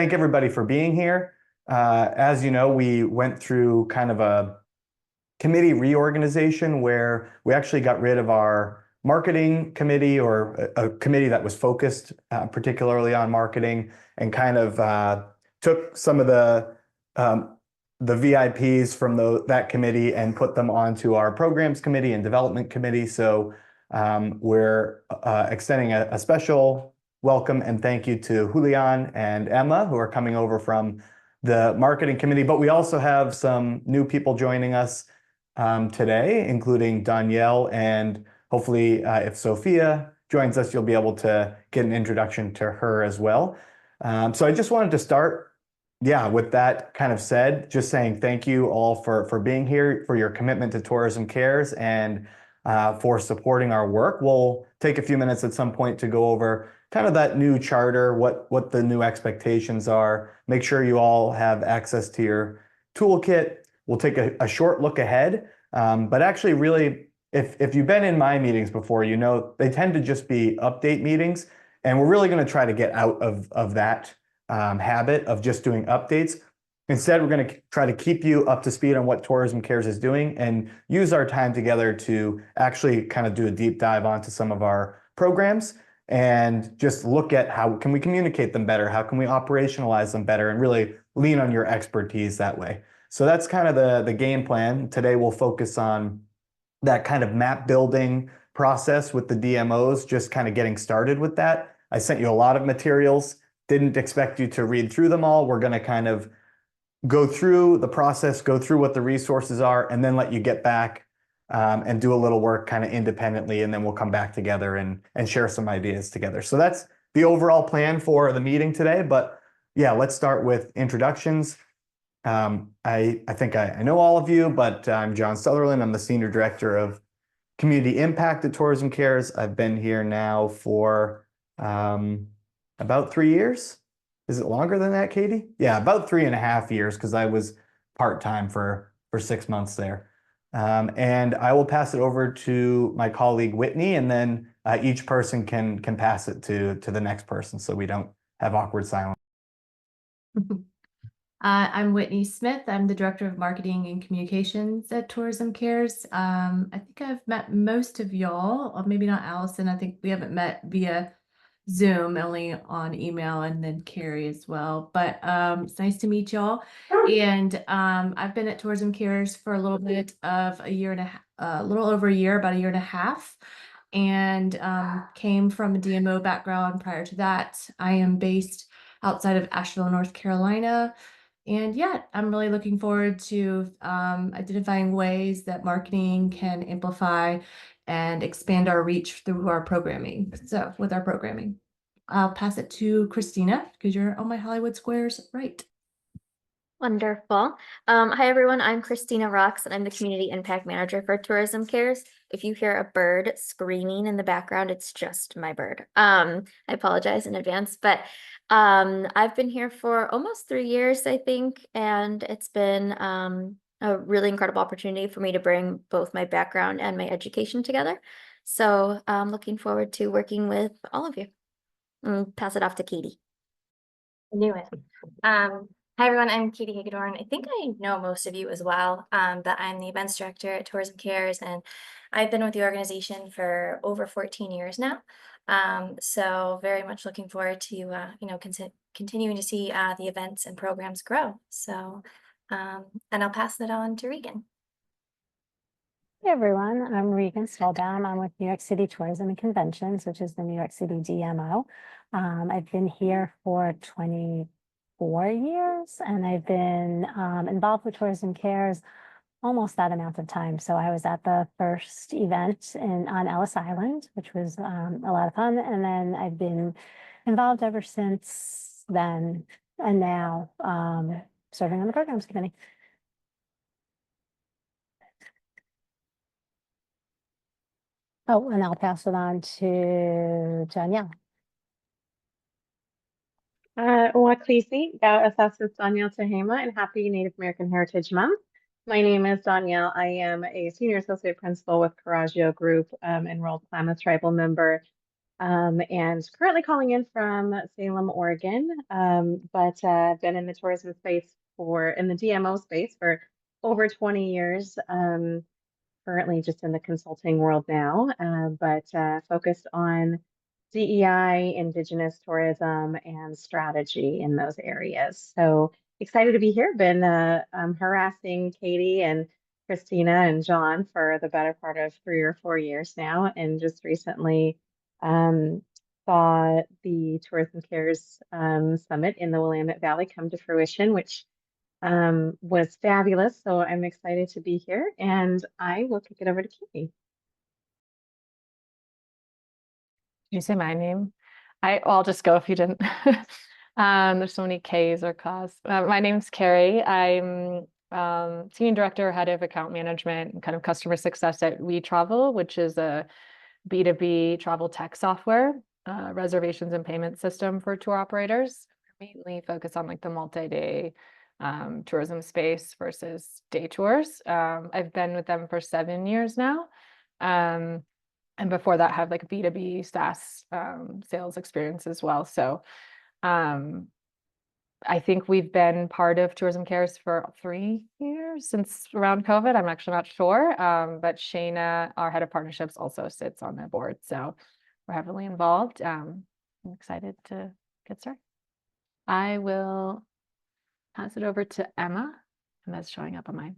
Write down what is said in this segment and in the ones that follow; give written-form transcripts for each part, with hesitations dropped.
Thank everybody for being here. As you know, we went through kind of a committee reorganization where we actually got rid of our marketing committee, or a committee that was focused particularly on marketing, and kind of took some of the VIPs from that committee and put them onto our programs committee and development committee. So we're extending a special welcome and thank you to Julian and Emma, who are coming over from the marketing committee. But we also have some new people joining us today, including Danielle, and hopefully if Sophia joins us, you'll be able to get an introduction to her as well. So I just wanted to start, with that kind of said, just saying thank you all for being here, for your commitment to Tourism Cares, and for supporting our work. We'll take a few minutes at some point to go over kind of that new charter, what the new expectations are. Make sure you all have access to your toolkit. We'll take a short look ahead, but actually really, if you've been in my meetings before, you know they tend to just be update meetings, and we're really going to try to get out of that habit of just doing updates. Instead, we're going to try to keep you up to speed on what Tourism Cares is doing and use our time together to actually kind of do a deep dive onto some of our programs and just look at how can we communicate them better, how can we operationalize them better, and really lean on your expertise that way. So that's kind of the game plan. Today, we'll focus on that kind of map building process with the DMOs, just kind of getting started with that. I sent you a lot of materials, didn't expect you to read through them all. We're going to kind of go through the process, go through what the resources are, and then let you get back and do a little work kind of independently, and then we'll come back together and share some ideas together. So that's the overall plan for the meeting today. But let's start with introductions. I think I know all of you, but I'm John Sutherland. I'm the Senior Director of Community Impact at Tourism Cares. I've been here now for about 3 years. Is it longer than that, Katie? Yeah, about 3.5 years, because I was part-time for 6 months there. And I will pass it over to my colleague Whitney, and then each person can pass it to the next person so we don't have awkward silence. I'm Whitney Smith. I'm the Director of Marketing and Communications at Tourism Cares. I think I've met most of y'all, or maybe not Allison. I think we haven't met via Zoom, only on email, and then Carrie as well. But it's nice to meet y'all. And I've been at Tourism Cares for a little bit of a year and a little over a year, about a year and a half, and came from a DMO background prior to that. I am based outside of Asheville, North Carolina. And I'm really looking forward to identifying ways that marketing can amplify and expand our reach through our programming. So with our programming, I'll pass it to Christina, because you're on my Hollywood Squares right. Wonderful. Hi, everyone. I'm Christina Rocks, and I'm the Community Impact Manager for Tourism Cares. If you hear a bird screaming in the background, it's just my bird. I apologize in advance, but I've been here for almost 3 years, I think, and it's been a really incredible opportunity for me to bring both my background and my education together. So I'm looking forward to working with all of you. Pass it off to Katie. I knew it. Hi, everyone. I'm Katie Hagedorn. I think I know most of you as well, that I'm the events director at Tourism Cares, and I've been with the organization for over 14 years now. So very much looking forward to, continuing to see the events and programs grow. So, and I'll pass it on to Regan. Hey everyone, I'm Regan Stolbaum. I'm with New York City Tourism and Conventions, which is the New York City DMO. I've been here for 24 years, and I've been involved with Tourism Cares almost that amount of time. So I was at the first event on Ellis Island, which was a lot of fun, and then I've been involved ever since then, and now serving on the programs committee. Oh, and I'll pass it on to Danielle. Waklisi, Assessment Danielle Tehama, and happy Native American Heritage Month. My name is Danielle. I am a Senior Associate Principal with Carraggio Group, enrolled Klamath Tribal member. and currently calling in from Salem, Oregon. But I've been in the tourism space in the DMO space for over 20 years. Currently just in the consulting world now, but focused on DEI, Indigenous tourism, and strategy in those areas. So excited to be here. Been harassing Katie and Christina and John for the better part of 3 or 4 years now, and just recently saw the Tourism Cares Summit in the Willamette Valley come to fruition, which was fabulous. So I'm excited to be here, and I will kick it over to Katie. Did you say my name? I'll just go if you didn't. There's so many K's or K's. My name's Carrie. I'm Senior Director, Head of Account Management and kind of Customer Success at WeTravel, which is a B2B travel tech software, reservations and payment system for tour operators. Mainly focus on like the multi-day tourism space versus day tours. I've been with them for 7 years now. And before that have like B2B SaaS sales experience as well. So I think we've been part of Tourism Cares for 3 years since around COVID. I'm actually not sure. But Shayna, our head of partnerships, also sits on the board. So we're heavily involved. I'm excited to get started. I will pass it over to Emma. Emma's showing up on mine.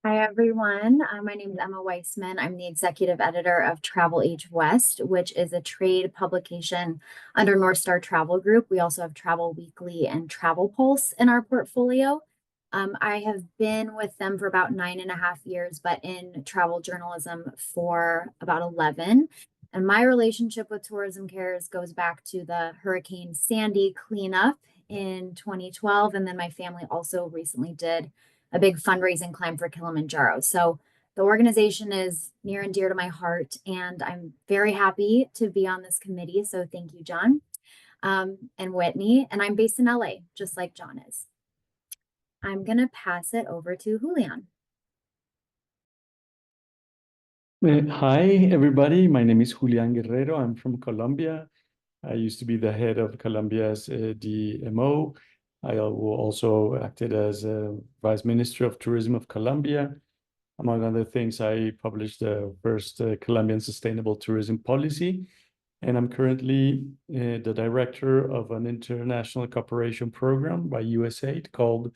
Hi, everyone. My name is Emma Weissman. I'm the executive editor of Travel Age West, which is a trade publication under North Star Travel Group. We also have Travel Weekly and Travel Pulse in our portfolio. I have been with them for about 9.5 years, but in travel journalism for about 11. And my relationship with Tourism Cares goes back to the Hurricane Sandy cleanup in 2012. And then my family also recently did a big fundraising climb for Kilimanjaro. So the organization is near and dear to my heart, and I'm very happy to be on this committee. So thank you, John and Whitney. And I'm based in LA, just like John is. I'm going to pass it over to Julian. Hi, everybody. My name is Julian Guerrero. I'm from Colombia. I used to be the head of Colombia's DMO. I also acted as Vice Minister of Tourism of Colombia. Among other things, I published the first Colombian Sustainable Tourism Policy. And I'm currently the director of an international cooperation program by USAID called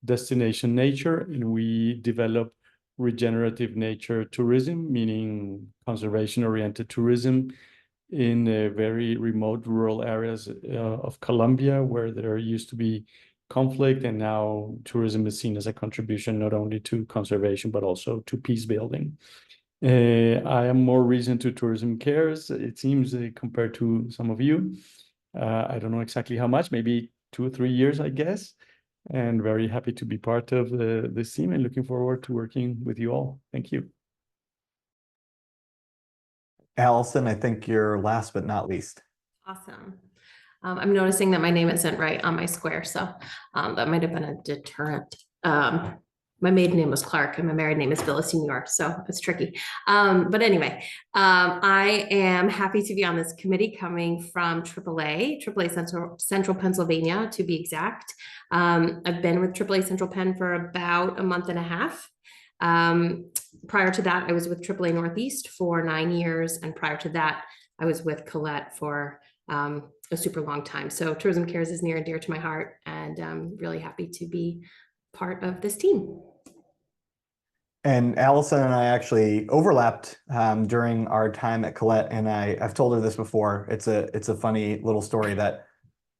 Destination Nature. And we develop regenerative nature tourism, meaning conservation-oriented tourism in very remote rural areas of Colombia, where there used to be conflict, and now tourism is seen as a contribution not only to conservation but also to peace building. I am more recent to Tourism Cares, it seems, compared to some of you. I don't know exactly how much, maybe 2 or 3 years, I guess, and very happy to be part of this team and looking forward to working with you all. Thank you. Allison, I think you're last but not least. Awesome. I'm noticing that my name isn't right on my square, so that might have been a deterrent. My maiden name was Clark and my married name is Villasenor, so it's tricky. But anyway, I am happy to be on this committee coming from AAA Central Pennsylvania, to be exact. I've been with AAA Central Penn for about a month and a half. Prior to that, I was with AAA Northeast for 9 years. And prior to that, I was with Colette for a super long time. So Tourism Cares is near and dear to my heart, and I'm really happy to be part of this team. And Allison and I actually overlapped during our time at Colette, and I've told her this before. It's a funny little story that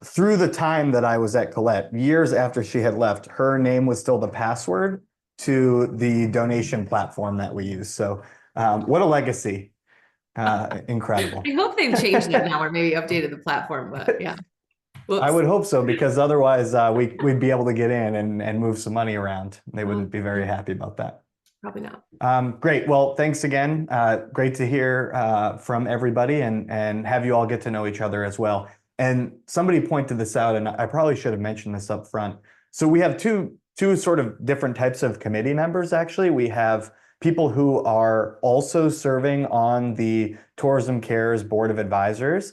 through the time that I was at Colette, years after she had left, her name was still the password to the donation platform that we use. So what a legacy. Incredible. I hope they've changed it now, or maybe updated the platform, but yeah. Whoops. I would hope so, because otherwise we'd be able to get in and move some money around. They wouldn't be very happy about that. Probably not. Great. Well, thanks again. Great to hear from everybody and have you all get to know each other as well. And somebody pointed this out, and I probably should have mentioned this up front. So we have two sort of different types of committee members, actually. We have people who are also serving on the Tourism Cares Board of Advisors.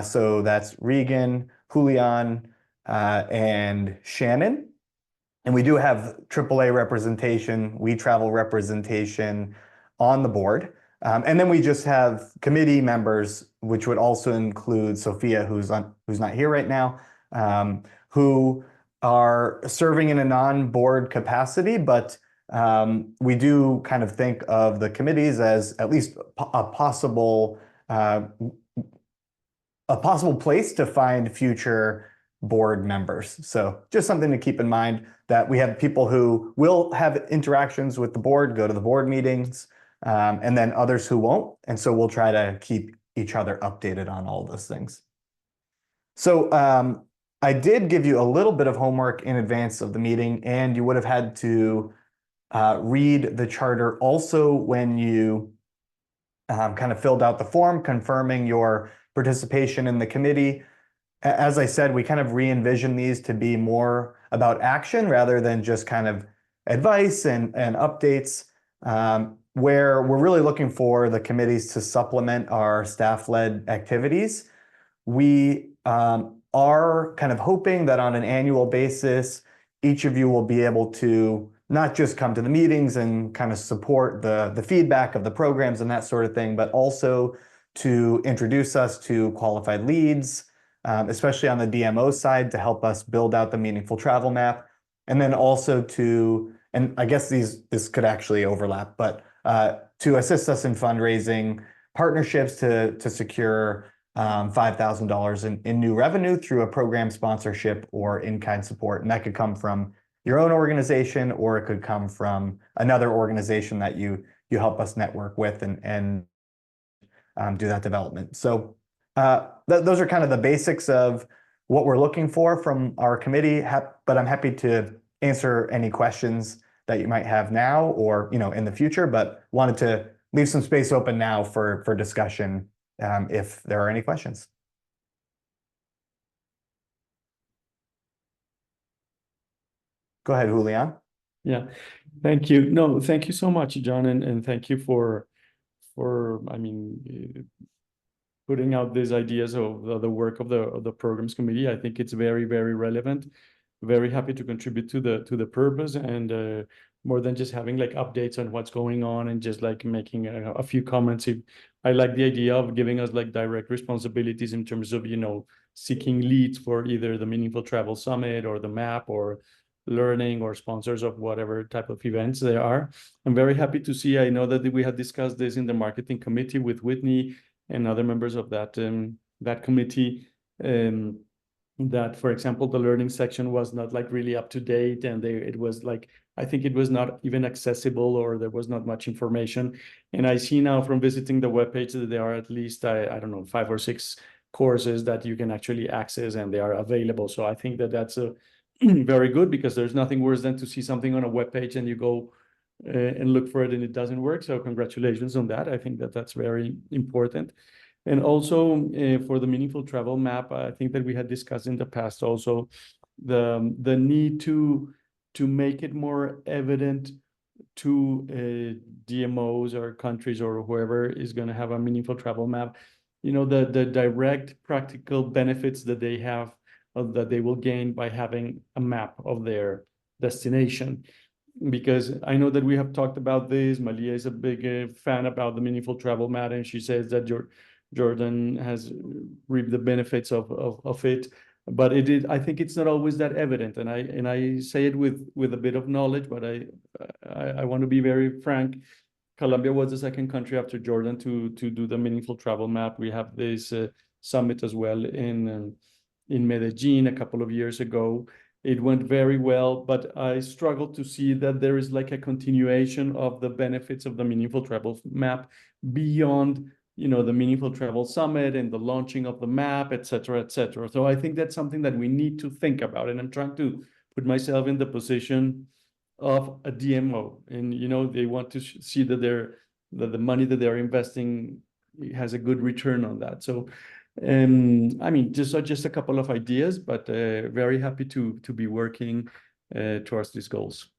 So that's Regan, Julian, and Shannon. And we do have AAA representation, We Travel representation on the board. And then we just have committee members, which would also include Sophia, who's not here right now, who are serving in a non-board capacity, but we do kind of think of the committees as at least a possible place to find future board members. So just something to keep in mind, that we have people who will have interactions with the board, go to the board meetings, and then others who won't. And so we'll try to keep each other updated on all those things. So I did give you a little bit of homework in advance of the meeting, and you would have had to read the charter also when you kind of filled out the form confirming your participation in the committee. As I said, we kind of re-envision these to be more about action rather than just kind of advice and updates, where we're really looking for the committees to supplement our staff-led activities. We are kind of hoping that on an annual basis, each of you will be able to not just come to the meetings and kind of support the feedback of the programs and that sort of thing, but also to introduce us to qualified leads, especially on the DMO side, to help us build out the meaningful travel map. And then also and I guess this could actually overlap, but to assist us in fundraising partnerships to secure $5,000 in new revenue through a program sponsorship or in-kind support. And that could come from your own organization, or it could come from another organization that you help us network with and do that development. So those are kind of the basics of what we're looking for from our committee, but I'm happy to answer any questions that you might have now or in the future, but wanted to leave some space open now for discussion if there are any questions. Go ahead, Julian. Yeah, thank you. No, thank you so much, John, and thank you for putting out these ideas of the work of the programs committee. I think it's very, very relevant. Very happy to contribute to the purpose, and more than just having like updates on what's going on and just like making a few comments. I like the idea of giving us like direct responsibilities in terms of seeking leads for either the Meaningful Travel Summit or the map or learning or sponsors of whatever type of events there are. I'm very happy to see. I know that we had discussed this in the marketing committee with Whitney and other members of that committee. That, for example, the learning section was not like really up to date, and it was like, I think it was not even accessible, or there was not much information. And I see now from visiting the webpage that there are at least, I don't know, 5 or 6 courses that you can actually access, and they are available. So I think that that's a very good, because there's nothing worse than to see something on a webpage and you go and look for it and it doesn't work. So congratulations on that. I think that that's very important. And also for the Meaningful Travel Map, I think that we had discussed in the past also the need to make it more evident to DMOs or countries or whoever is going to have a Meaningful Travel Map, the direct practical benefits that they have, that they will gain by having a map of their destination. Because I know that we have talked about this. Malia is a big fan about the Meaningful Travel Map, and she says that Jordan has reaped the benefits of it, but I think it's not always that evident. And I say it with a bit of knowledge, but I want to be very frank. Colombia was the second country after Jordan to do the Meaningful Travel Map. We have this summit as well in Medellin a couple of years ago. It went very well, but I struggle to see that there is like a continuation of the benefits of the Meaningful Travel Map beyond the Meaningful Travel Summit and the launching of the map, et cetera, et cetera. So I think that's something that we need to think about. And I'm trying to put myself in the position of a DMO, and they want to see that the money that they're investing has a good return on that. So just a couple of ideas, but very happy to be working towards these goals.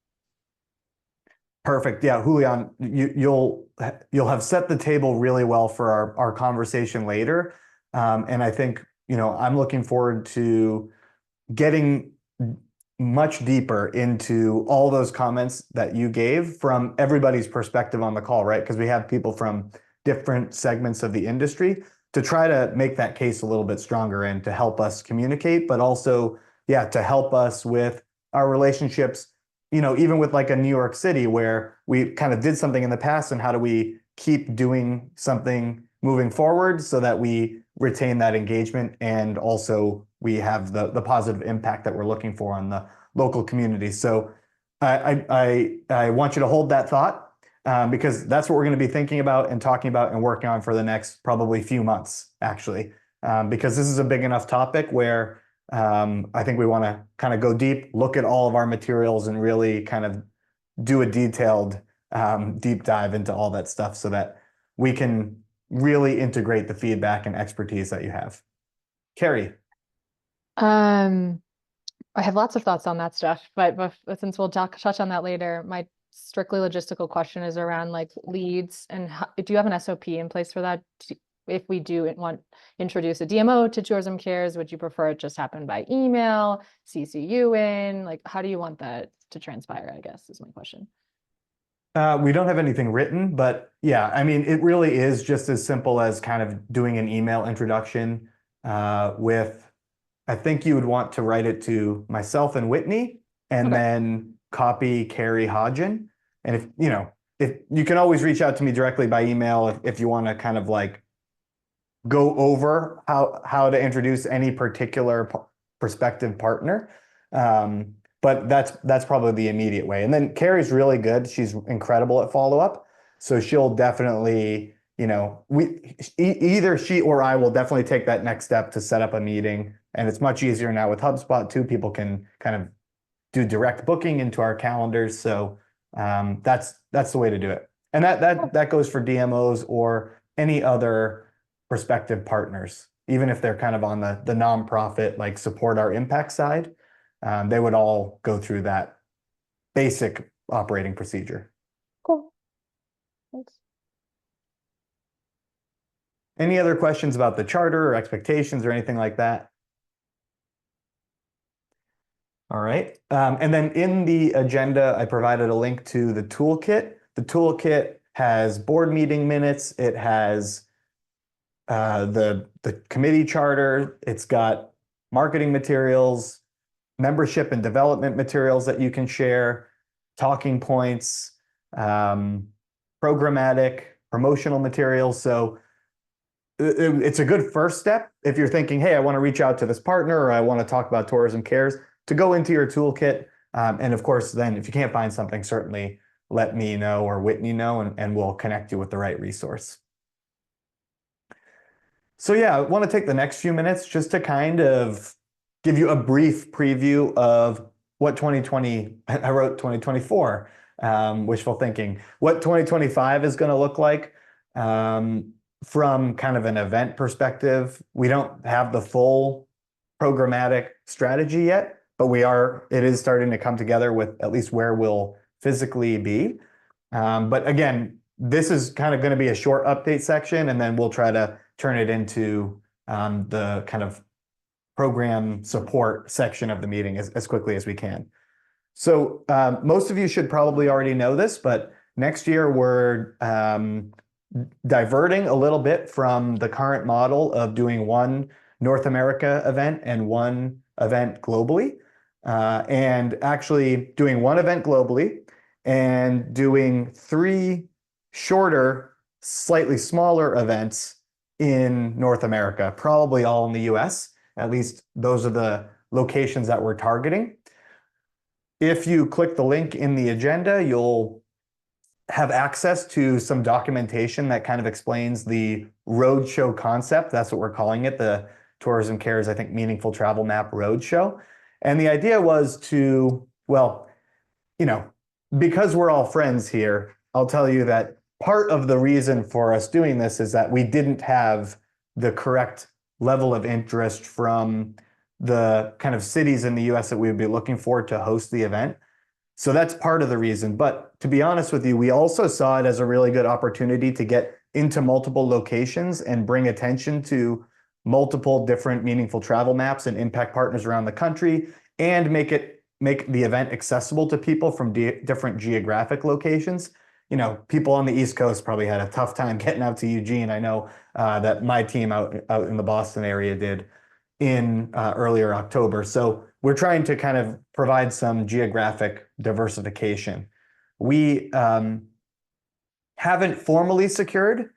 Perfect. Yeah, Julian, you'll have set the table really well for our conversation later. And I think, I'm looking forward to getting much deeper into all those comments that you gave from everybody's perspective on the call, right? Because we have people from different segments of the industry to try to make that case a little bit stronger and to help us communicate, but also, yeah, to help us with our relationships, even with like a New York City where we kind of did something in the past, and how do we keep doing something moving forward so that we retain that engagement and also we have the positive impact that we're looking for on the local community. So I want you to hold that thought because that's what we're going to be thinking about and talking about and working on for the next probably few months, actually, because this is a big enough topic where I think we want to kind of go deep, look at all of our materials and really kind of do a detailed deep dive into all that stuff so that we can really integrate the feedback and expertise that you have. Carrie. I have lots of thoughts on that stuff, but since we'll touch on that later, my strictly logistical question is around like leads and do you have an SOP in place for that? If we do introduce a DMO to Tourism Cares, would you prefer it just happen by email, CC you in? Like, how do you want that to transpire, I guess, is my question. We don't have anything written, but yeah, I mean, it really is just as simple as kind of doing an email introduction I think you would want to write it to myself and Whitney and then copy Carrie Hodgen. And if you can always reach out to me directly by email if you want to kind of like go over how to introduce any particular prospective partner. But that's probably the immediate way. And then Carrie's really good. She's incredible at follow-up. So she'll definitely, either she or I will definitely take that next step to set up a meeting. And it's much easier now with HubSpot too. People can kind of do direct booking into our calendars. So that's the way to do it. And that goes for DMOs or any other prospective partners, even if they're kind of on the nonprofit, like support our impact side. They would all go through that basic operating procedure. Cool. Thanks. Any other questions about the charter or expectations or anything like that? All right. And then in the agenda, I provided a link to the toolkit. The toolkit has board meeting minutes. It has the committee charter. It's got marketing materials, membership and development materials that you can share, talking points, programmatic, promotional materials. So it's a good first step if you're thinking, hey, I want to reach out to this partner or I want to talk about Tourism Cares, to go into your toolkit. And of course, then if you can't find something, certainly let me know or Whitney know, and we'll connect you with the right resource. So yeah, I want to take the next few minutes just to kind of give you a brief preview of what 2020, I wrote 2024, wishful thinking, what 2025 is going to look like from kind of an event perspective. We don't have the full programmatic strategy yet, but it is starting to come together with at least where we'll physically be. But again, this is kind of going to be a short update section, and then we'll try to turn it into the kind of program support section of the meeting as quickly as we can. So most of you should probably already know this, but next year we're diverting a little bit from the current model of doing one North America event and one event globally, and actually doing one event globally and doing 3 shorter, slightly smaller events in North America, probably all in the US. At least those are the locations that we're targeting. If you click the link in the agenda, you'll have access to some documentation that kind of explains the roadshow concept. That's what we're calling it, the Tourism Cares, I think, Meaningful Travel Map Roadshow. And the idea was to, well, because we're all friends here, I'll tell you that part of the reason for us doing this is that we didn't have the correct level of interest from the kind of cities in the US that we would be looking for to host the event. So that's part of the reason. But to be honest with you, we also saw it as a really good opportunity to get into multiple locations and bring attention to multiple different meaningful travel maps and impact partners around the country, and make the event accessible to people from different geographic locations. You know, people on the East Coast probably had a tough time getting out to Eugene. I know that my team out in the Boston area did in earlier October. So we're trying to kind of provide some geographic diversification. We haven't formally secured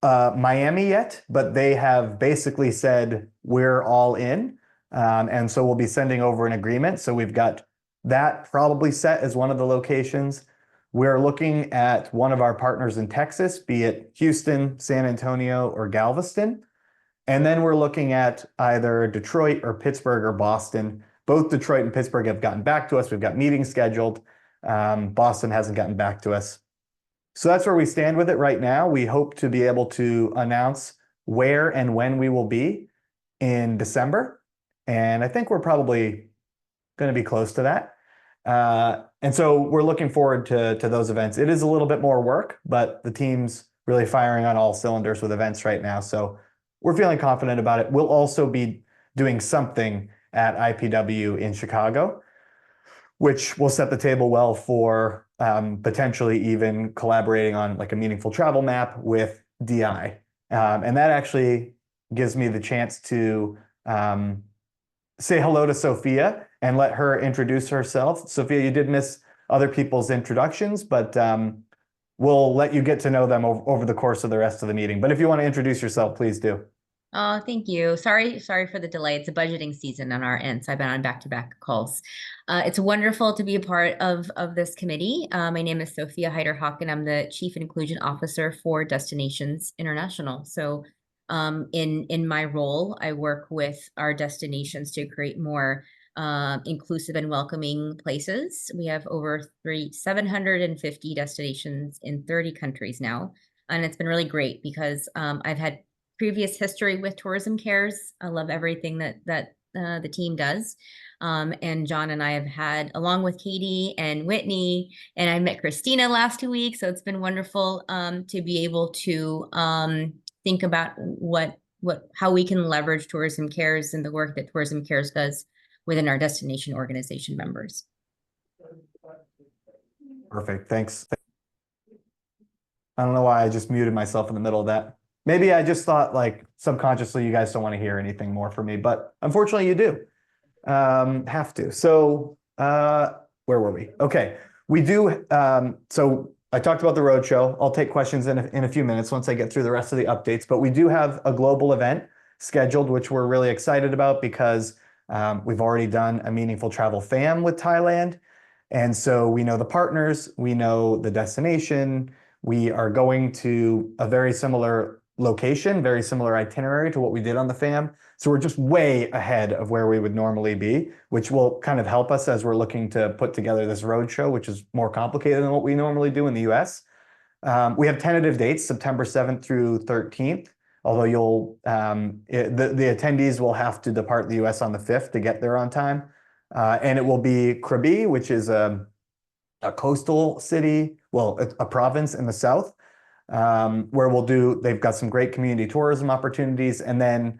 Miami yet, but they have basically said we're all in. And so we'll be sending over an agreement. So we've got that probably set as one of the locations. We're looking at one of our partners in Texas, be it Houston, San Antonio, or Galveston. And then we're looking at either Detroit or Pittsburgh or Boston. Both Detroit and Pittsburgh have gotten back to us. We've got meetings scheduled. Boston hasn't gotten back to us. So that's where we stand with it right now. We hope to be able to announce where and when we will be in December. And I think we're probably going to be close to that. And so we're looking forward to those events. It is a little bit more work, but the team's really firing on all cylinders with events right now. So we're feeling confident about it. We'll also be doing something at IPW in Chicago, which will set the table well for potentially even collaborating on like a meaningful travel map with DI. And that actually gives me the chance to say hello to Sophia and let her introduce herself. Sophia, you did miss other people's introductions, but we'll let you get to know them over the course of the rest of the meeting. But if you want to introduce yourself, please do. Oh, thank you. Sorry for the delay. It's a budgeting season on our end, so I've been on back-to-back calls. It's wonderful to be a part of this committee. My name is Sophia Heider-Hawk, and I'm the Chief Inclusion Officer for Destinations International. So in my role, I work with our destinations to create more inclusive and welcoming places. We have over 750 destinations in 30 countries now. And it's been really great because I've had previous history with Tourism Cares. I love everything that the team does. And John and I have had, along with Katie and Whitney, and I met Christina last week. So it's been wonderful to be able to think about how we can leverage Tourism Cares and the work that Tourism Cares does within our destination organization members. Perfect. Thanks. I don't know why I just muted myself in the middle of that. Maybe I just thought like subconsciously you guys don't want to hear anything more from me, but unfortunately you do have to. So where were we? Okay, we do. So I talked about the roadshow. I'll take questions in a few minutes once I get through the rest of the updates, but we do have a global event scheduled, which we're really excited about because we've already done a meaningful travel FAM with Thailand. And so we know the partners, we know the destination, we are going to a very similar location, very similar itinerary to what we did on the FAM. So we're just way ahead of where we would normally be, which will kind of help us as we're looking to put together this roadshow, which is more complicated than what we normally do in the US. We have tentative dates, September 7th through 13th, although the attendees will have to depart the US on the 5th to get there on time. And it will be Krabi, which is a coastal city, well, a province in the south, where they've got some great community tourism opportunities. And then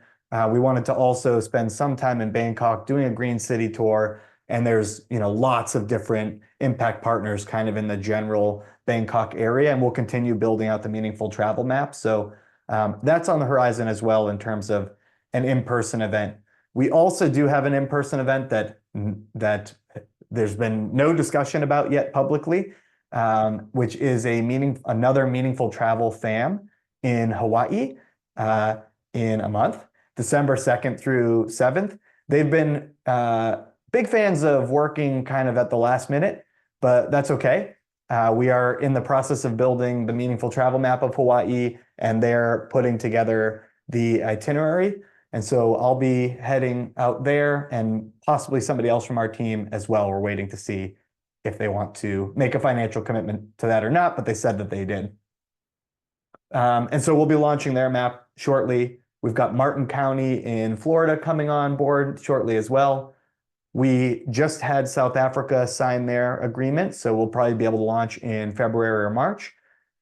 we wanted to also spend some time in Bangkok doing a green city tour. And there's, lots of different impact partners kind of in the general Bangkok area. And we'll continue building out the meaningful travel map. So that's on the horizon as well in terms of an in-person event. We also do have an in-person event that there's been no discussion about yet publicly, which is another meaningful travel FAM in Hawaii in a month, December 2nd through 7th. They've been big fans of working kind of at the last minute, but that's okay. We are in the process of building the meaningful travel map of Hawaii, and they're putting together the itinerary. And so I'll be heading out there and possibly somebody else from our team as well. We're waiting to see if they want to make a financial commitment to that or not, but they said that they did. And so we'll be launching their map shortly. We've got Martin County in Florida coming on board shortly as well. We just had South Africa sign their agreement, so we'll probably be able to launch in February or March.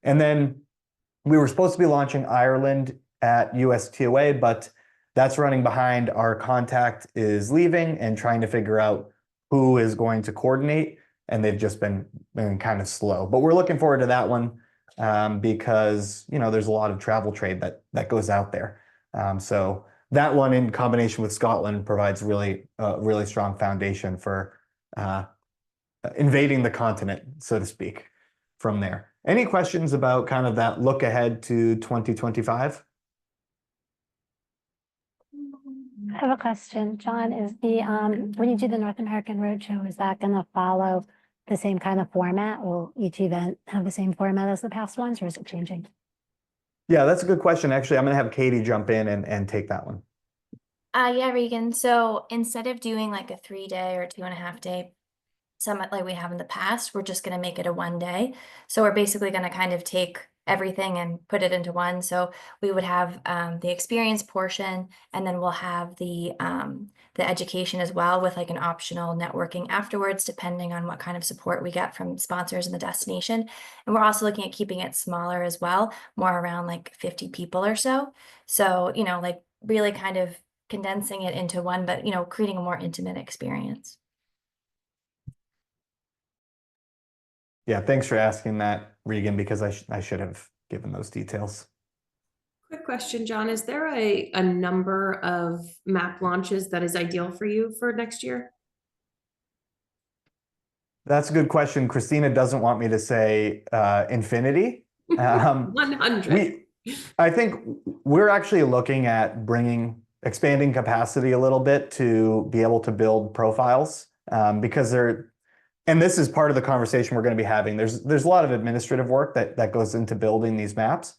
And then we were supposed to be launching Ireland at USTOA, but that's running behind. Our contact is leaving and trying to figure out who is going to coordinate, and they've just been kind of slow. But we're looking forward to that one because there's a lot of travel trade that goes out there. So that one in combination with Scotland provides really strong foundation for invading the continent, so to speak, from there. Any questions about kind of that look ahead to 2025? I have a question, John. Is the when you do the North American Roadshow, is that going to follow the same kind of format? Will each event have the same format as the past ones, or is it changing? Yeah, that's a good question. Actually, I'm going to have Katie jump in and take that one. Yeah, Regan. So instead of doing like a 3-day or 2.5-day summit like we have in the past, we're just going to make it a 1 day. So we're basically going to kind of take everything and put it into one. So we would have the experience portion, and then we'll have the education as well, with like an optional networking afterwards, depending on what kind of support we get from sponsors in the destination. And we're also looking at keeping it smaller as well, more around like 50 people or so. So, like really kind of condensing it into one, but, creating a more intimate experience. Yeah, thanks for asking that, Regan, because I should have given those details. Quick question, John. Is there a number of map launches that is ideal for you for next year? That's a good question. Christina doesn't want me to say infinity. 100. I think we're actually looking at expanding capacity a little bit to be able to build profiles because and this is part of the conversation we're going to be having. There's a lot of administrative work that goes into building these maps.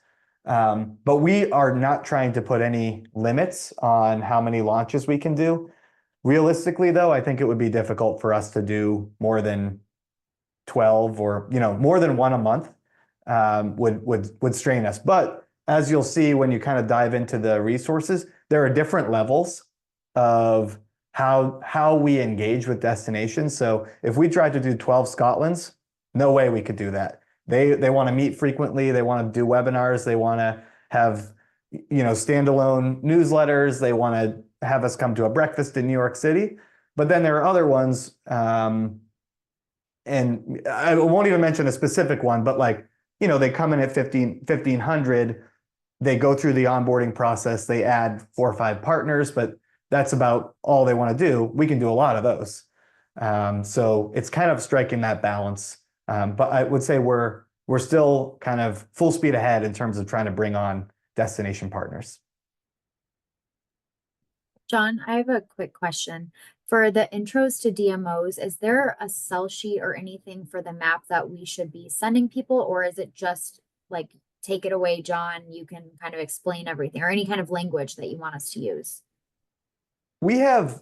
But we are not trying to put any limits on how many launches we can do. Realistically, though, I think it would be difficult for us to do more than 12 or more than one a month would strain us. But as you'll see when you kind of dive into the resources, there are different levels of how we engage with destinations. So if we tried to do 12 Scotlands, no way we could do that. They want to meet frequently. They want to do webinars. They want to have standalone newsletters. They want to have us come to a breakfast in New York City. But then there are other ones, and I won't even mention a specific one, but they come in at 1,500. They go through the onboarding process. They add 4 or 5 partners, but that's about all they want to do. We can do a lot of those. So it's kind of striking that balance. But I would say we're still kind of full speed ahead in terms of trying to bring on destination partners. John, I have a quick question. For the intros to DMOs, is there a sell sheet or anything for the map that we should be sending people, or is it just like, take it away, John, you can kind of explain everything, or any kind of language that you want us to use? We have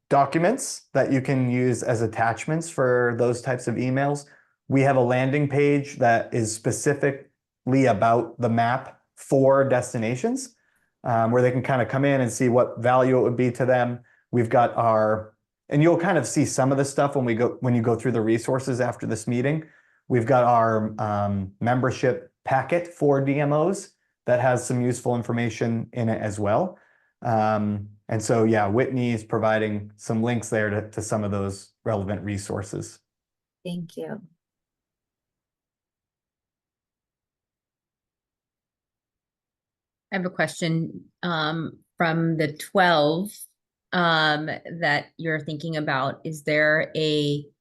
documents that you can use as attachments for those types of emails. We have a landing page that is specifically about the map for destinations, where they can kind of come in and see what value it would be to them. We've got and you'll kind of see some of the stuff when you go through the resources after this meeting. We've got our membership packet for DMOs that has some useful information in it as well. And so, yeah, Whitney is providing some links there to some of those relevant resources. Thank you. I have a question from the 12 that you're thinking about. Is there any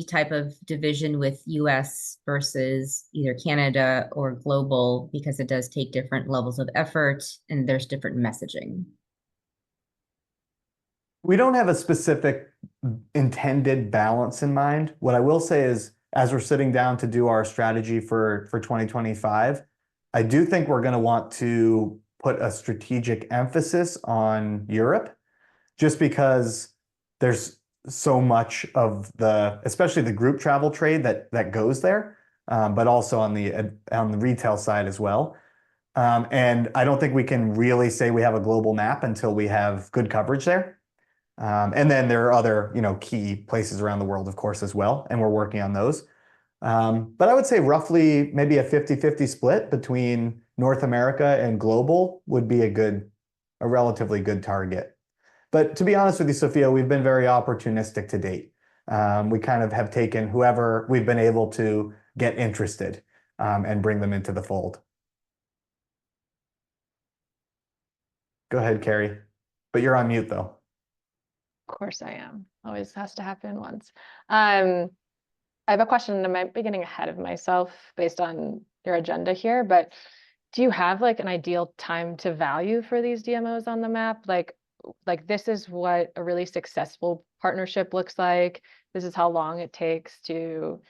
type of division with US versus either Canada or global, because it does take different levels of effort and there's different messaging? We don't have a specific intended balance in mind. What I will say is, as we're sitting down to do our strategy for 2025, I do think we're going to want to put a strategic emphasis on Europe, just because there's so much of especially the group travel trade that goes there, but also on the retail side as well. And I don't think we can really say we have a global map until we have good coverage there. And then there are other, key places around the world, of course, as well, and we're working on those. But I would say roughly maybe a 50-50 split between North America and global would be a relatively good target. But to be honest with you, Sophia, we've been very opportunistic to date. We kind of have taken whoever we've been able to get interested and bring them into the fold. Go ahead, Carrie. But you're on mute, though. Of course I am. Always has to happen once. I have a question, and I might be getting ahead of myself based on your agenda here, but do you have like an ideal time to value for these DMOs on the map? Like this is what a really successful partnership looks like. This is how long it takes to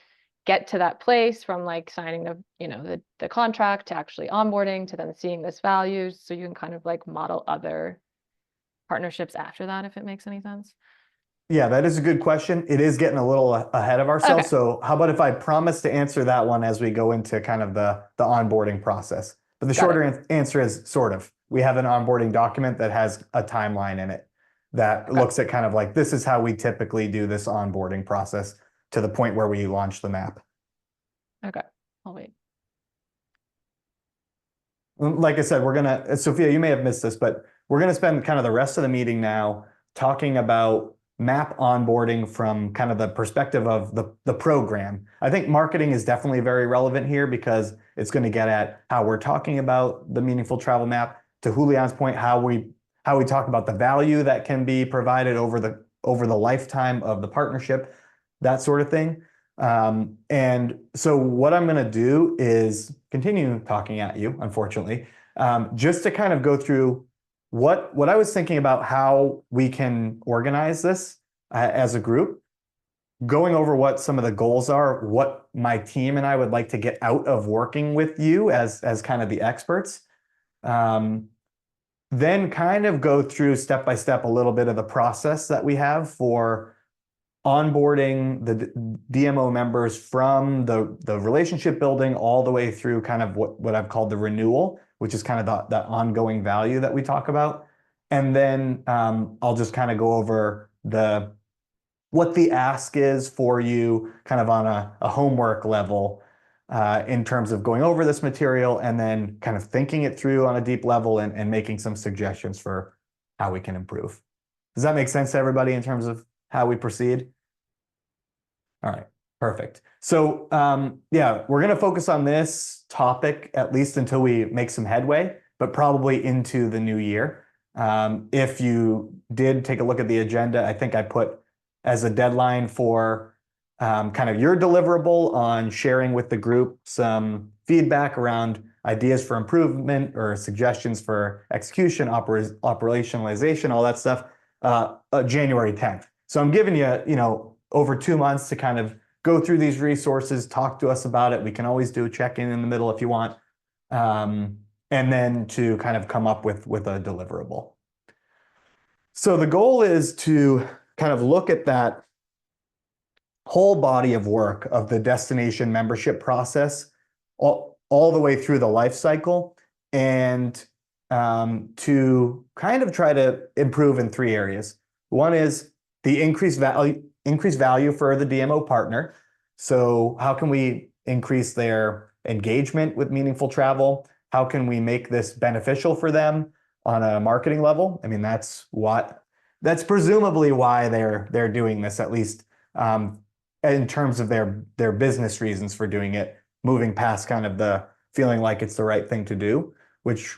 get to that place from like signing the contract to actually onboarding to then seeing this value, so you can kind of like model other partnerships after that, if it makes any sense. Yeah, that is a good question. It is getting a little ahead of ourselves. Okay. So how about if I promise to answer that one as we go into kind of the onboarding process? But the shorter answer is sort of. We have an onboarding document that has a timeline in it that looks at kind of like, this is how we typically do this onboarding process to the point where we launch the map. Okay, I'll wait. Like I said, Sophia, you may have missed this, but we're going to spend kind of the rest of the meeting now talking about map onboarding from kind of the perspective of the program. I think marketing is definitely very relevant here because it's going to get at how we're talking about the meaningful travel map. To Julian's point, how we talk about the value that can be provided over the lifetime of the partnership, that sort of thing. And so what I'm going to do is continue talking at you, unfortunately, just to kind of go through what I was thinking about how we can organize this as a group, going over what some of the goals are, what my team and I would like to get out of working with you as kind of the experts. Then kind of go through step by step a little bit of the process that we have for onboarding the DMO members from the relationship building all the way through kind of what I've called the renewal, which is kind of that ongoing value that we talk about. And then I'll just kind of go over what the ask is for you kind of on a homework level in terms of going over this material and then kind of thinking it through on a deep level and making some suggestions for how we can improve. Does that make sense to everybody in terms of how we proceed? All right, perfect. So yeah, we're going to focus on this topic at least until we make some headway, but probably into the new year. If you did take a look at the agenda, I think I put as a deadline for kind of your deliverable on sharing with the group some feedback around ideas for improvement or suggestions for execution, operationalization, all that stuff, January 10th. So I'm giving you, over 2 months to kind of go through these resources, talk to us about it. We can always do a check-in in the middle if you want. And then to kind of come up with a deliverable. So the goal is to kind of look at that whole body of work of the destination membership process all the way through the life cycle and to kind of try to improve in 3 areas. One is the increased value for the DMO partner. So how can we increase their engagement with meaningful travel? How can we make this beneficial for them on a marketing level? I mean, that's presumably why they're doing this, at least in terms of their business reasons for doing it, moving past kind of the feeling like it's the right thing to do, which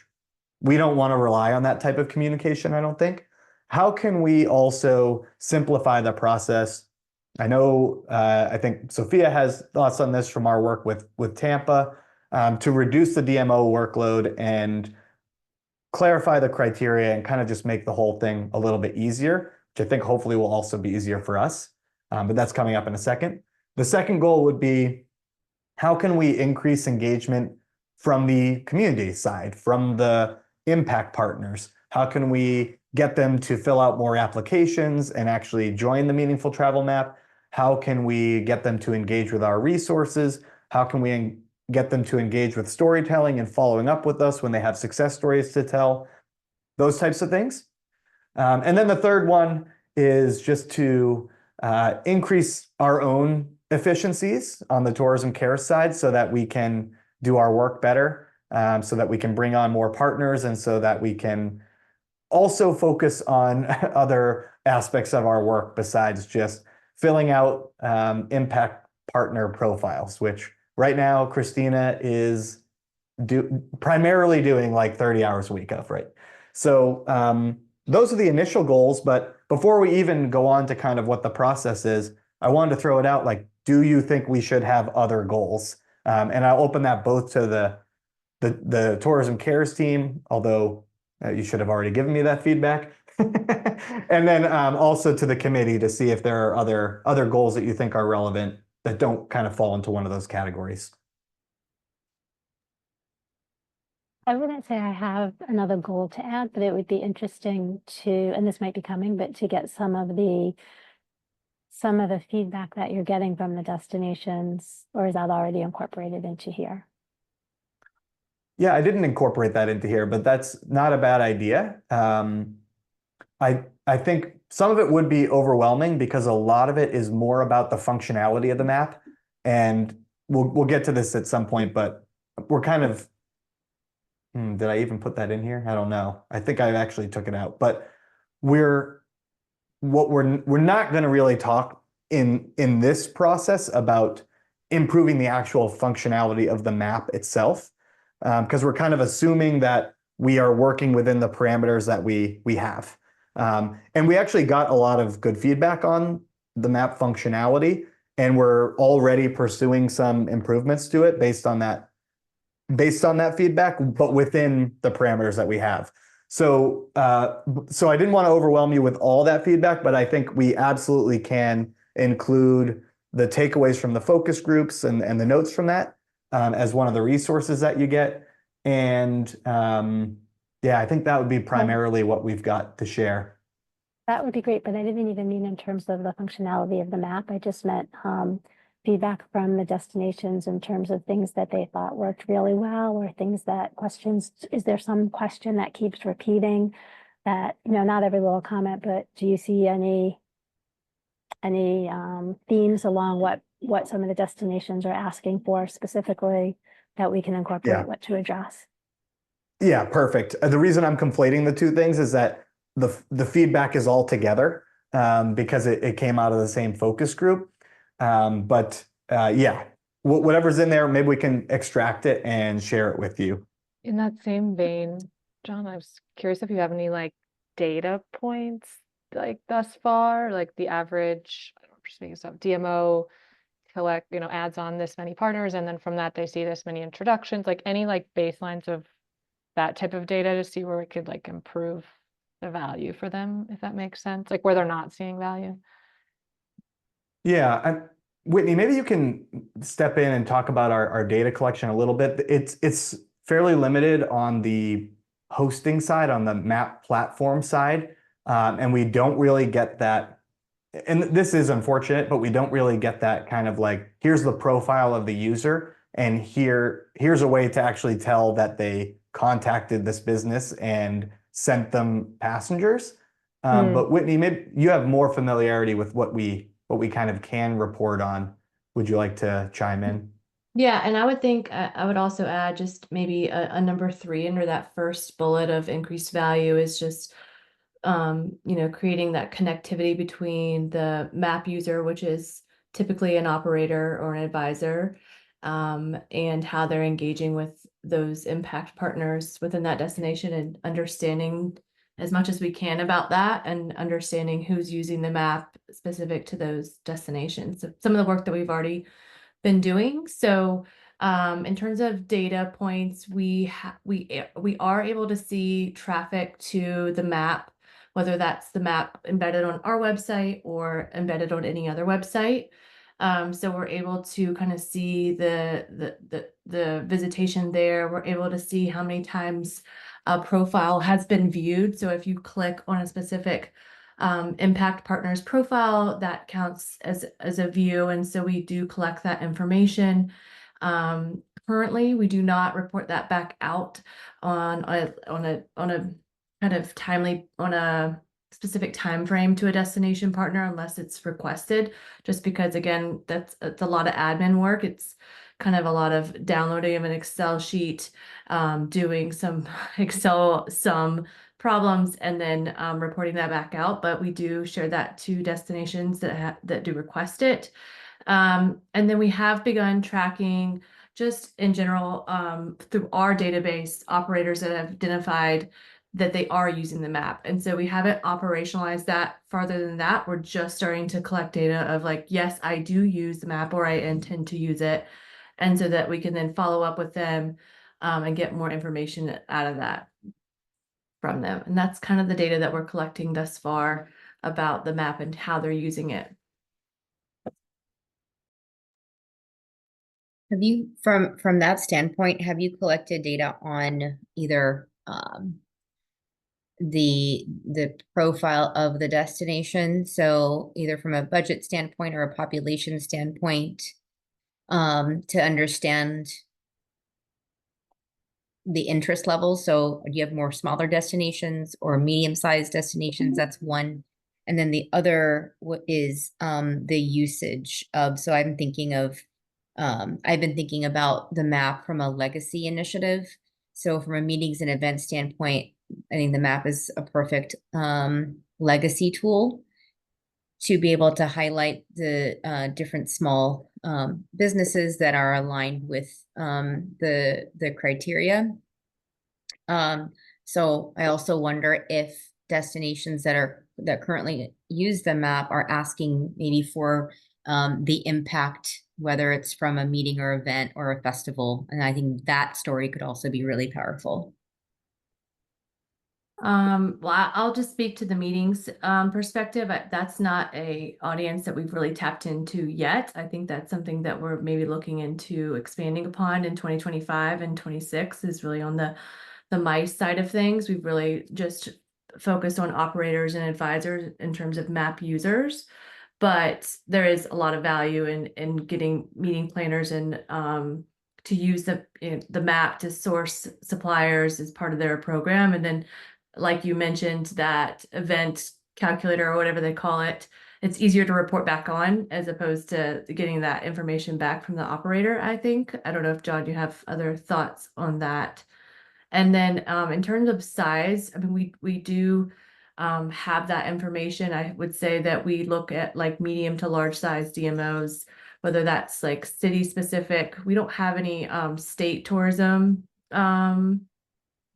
we don't want to rely on that type of communication, I don't think. How can we also simplify the process? I know, I think Sophia has thoughts on this from our work with Tampa, to reduce the DMO workload and clarify the criteria and kind of just make the whole thing a little bit easier, which I think hopefully will also be easier for us. But that's coming up in a second. The second goal would be, how can we increase engagement from the community side, from the impact partners? How can we get them to fill out more applications and actually join the Meaningful Travel Map? How can we get them to engage with our resources? How can we get them to engage with storytelling and following up with us when they have success stories to tell, those types of things. And then the third one is just to increase our own efficiencies on the tourism care side so that we can do our work better, so that we can bring on more partners, and so that we can also focus on other aspects of our work besides just filling out impact partner profiles, which right now Christina is primarily doing like 30 hours a week of, right? So those are the initial goals, but before we even go on to kind of what the process is, I wanted to throw it out, like, do you think we should have other goals? And I'll open that both to the Tourism Cares team, although you should have already given me that feedback. And then also to the committee to see if there are other goals that you think are relevant that don't kind of fall into one of those categories. I wouldn't say I have another goal to add, but it would be interesting to, and this might be coming, but to get some of the feedback that you're getting from the destinations, or is that already incorporated into here? Yeah, I didn't incorporate that into here, but that's not a bad idea. I think some of it would be overwhelming because a lot of it is more about the functionality of the map, and we'll get to this at some point, but we're kind of, did I even put that in here? I don't know. I think I actually took it out, but we're not going to really talk in this process about improving the actual functionality of the map itself, because we're kind of assuming that we are working within the parameters that we have. And we actually got a lot of good feedback on the map functionality, and we're already pursuing some improvements to it based on that feedback, but within the parameters that we have. So so I didn't want to overwhelm you with all that feedback, but I think we absolutely can include the takeaways from the focus groups and the notes from that as one of the resources that you get. And yeah, I think that would be primarily what we've got to share. That would be great, but I didn't even mean in terms of the functionality of the map. I just meant feedback from the destinations in terms of things that they thought worked really well, or questions. Is there some question that keeps repeating that, not every little comment, but do you see any themes along what some of the destinations are asking for specifically that we can incorporate what to address? Yeah, perfect. The reason I'm conflating the two things is that the feedback is all together because it came out of the same focus group. But yeah, whatever's in there, maybe we can extract it and share it with you. In that same vein, John, I was curious if you have any like data points like thus far, like the average, I don't know, just making stuff, DMO collect, adds on this many partners, and then from that they see this many introductions, like any like baselines of that type of data to see where we could like improve the value for them, if that makes sense, like where they're not seeing value. Yeah, Whitney, maybe you can step in and talk about our data collection a little bit. It's fairly limited on the hosting side, on the map platform side, and we don't really get that. And this is unfortunate, but we don't really get that kind of like, here's the profile of the user, and here's a way to actually tell that they contacted this business and sent them passengers. But Whitney, maybe you have more familiarity with what we kind of can report on. Would you like to chime in? Yeah, and I would think I would also add just maybe a number 3 under that first bullet of increased value is just creating that connectivity between the map user, which is typically an operator or an advisor, and how they're engaging with those impact partners within that destination, and understanding as much as we can about that, and understanding who's using the map specific to those destinations. So some of the work that we've already been doing. So in terms of data points, we are able to see traffic to the map, whether that's the map embedded on our website or embedded on any other website. So we're able to kind of see the visitation there. We're able to see how many times a profile has been viewed. So if you click on a specific impact partner's profile, that counts as a view. And so we do collect that information. currently, we do not report that back out on a kind of timely, on a specific time frame to a destination partner unless it's requested, just because again, it's a lot of admin work. It's kind of a lot of downloading of an Excel sheet, doing some Excel problems, and then reporting that back out. But we do share that to destinations that do request it. And then we have begun tracking just in general through our database operators that have identified that they are using the map. And so we haven't operationalized that farther than that. We're just starting to collect data of like, yes, I do use the map or I intend to use it. And so that we can then follow up with them and get more information out of that from them. And that's kind of the data that we're collecting thus far about the map and how they're using it. Have you, from that standpoint, have you collected data on either the profile of the destination? So either from a budget standpoint or a population standpoint, to understand the interest levels. So do you have more smaller destinations or medium-sized destinations? That's one. And then the other is the usage of, so I'm thinking of, I've been thinking about the map from a legacy initiative. So from a meetings and events standpoint, I think the map is a perfect legacy tool to be able to highlight the different small businesses that are aligned with the criteria. So I also wonder if destinations that currently use the map are asking maybe for the impact, whether it's from a meeting or event or a festival. And I think that story could also be really powerful. Well, I'll just speak to the meetings perspective. That's not a audience that we've really tapped into yet. I think that's something that we're maybe looking into expanding upon in 2025 and 26 is really on the MICE side of things. We've really just focused on operators and advisors in terms of map users, but there is a lot of value in getting meeting planners and to use the map to source suppliers as part of their program. And then, like you mentioned, that event calculator or whatever they call it, it's easier to report back on as opposed to getting that information back from the operator, I think. I don't know if, John, you have other thoughts on that. And then in terms of size, I mean, we do have that information. I would say that we look at like medium to large size DMOs, whether that's like city specific. We don't have any state tourism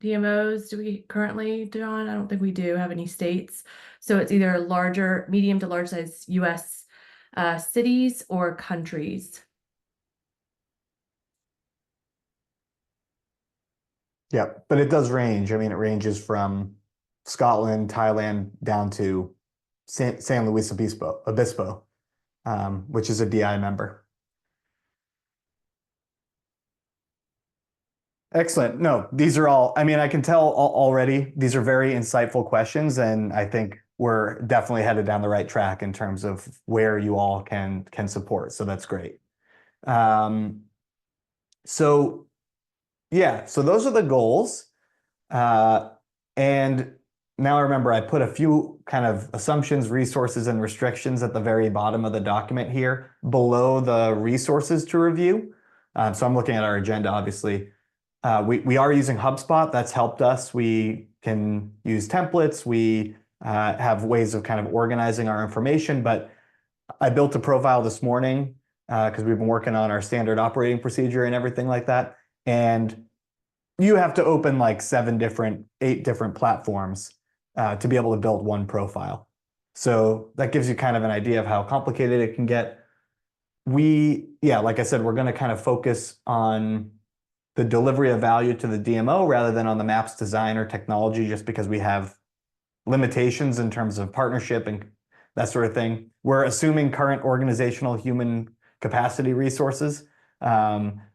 DMOs. Do we currently, John? I don't think we do have any states. So it's either larger, medium to large size US cities or countries. Yeah, but it does range. I mean, it ranges from Scotland, Thailand, down to San Luis Obispo, which is a DI member. Excellent. No, these are all, I mean, I can tell already, these are very insightful questions, and I think we're definitely headed down the right track in terms of where you all can support. So that's great. So yeah, so those are the goals. And now I remember I put a few kind of assumptions, resources, and restrictions at the very bottom of the document here below the resources to review. So I'm looking at our agenda, obviously. We are using HubSpot. That's helped us. We can use templates. We have ways of kind of organizing our information, but I built a profile this morning because we've been working on our standard operating procedure and everything like that. And you have to open like 8 different platforms to be able to build one profile. So that gives you kind of an idea of how complicated it can get. Like I said, we're going to kind of focus on the delivery of value to the DMO rather than on the map's design or technology, just because we have limitations in terms of partnership and that sort of thing. We're assuming current organizational human capacity resources.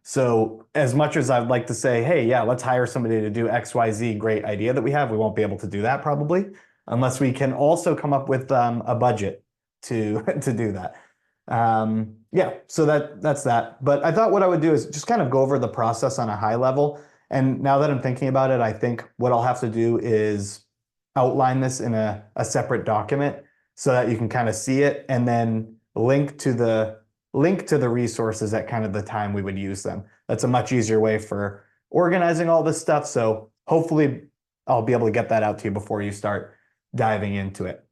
So as much as I'd like to say, hey, yeah, let's hire somebody to do XYZ great idea that we have, we won't be able to do that probably, unless we can also come up with a budget to do that. Yeah, so that's that. But I thought what I would do is just kind of go over the process on a high level. And now that I'm thinking about it, I think what I'll have to do is outline this in a separate document so that you can kind of see it, and then link to the resources at kind of the time we would use them. That's a much easier way for organizing all this stuff. So hopefully I'll be able to get that out to you before you start diving into it.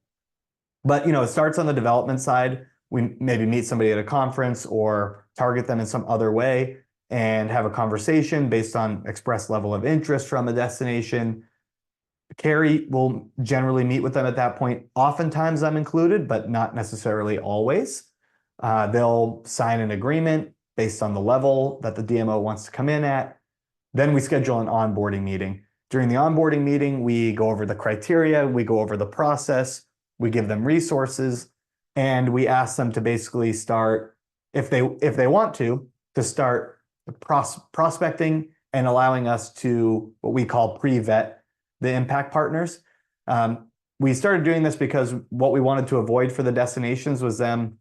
But it starts on the development side. We maybe meet somebody at a conference or target them in some other way and have a conversation based on expressed level of interest from a destination. Carrie will generally meet with them at that point. Oftentimes I'm included, but not necessarily always. They'll sign an agreement based on the level that the DMO wants to come in at. Then we schedule an onboarding meeting. During the onboarding meeting, we go over the criteria, we go over the process, we give them resources, and we ask them to basically start, if they want to start prospecting and allowing us to what we call pre-vet the impact partners. We started doing this because what we wanted to avoid for the destinations was them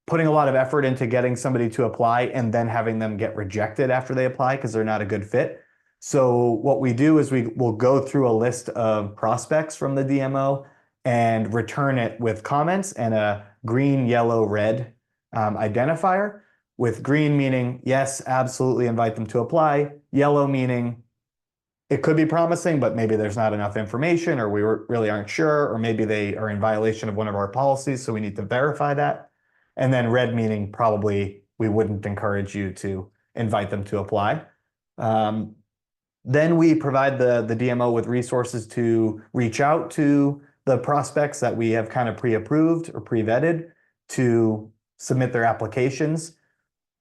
putting a lot of effort into getting somebody to apply and then having them get rejected after they apply because they're not a good fit. So what we do is we will go through a list of prospects from the DMO and return it with comments and a green, yellow, red identifier, with green meaning, yes, absolutely invite them to apply. Yellow meaning it could be promising, but maybe there's not enough information, or we really aren't sure, or maybe they are in violation of one of our policies, so we need to verify that. And then red meaning probably we wouldn't encourage you to invite them to apply. Then we provide the DMO with resources to reach out to the prospects that we have kind of pre-approved or pre-vetted to submit their applications.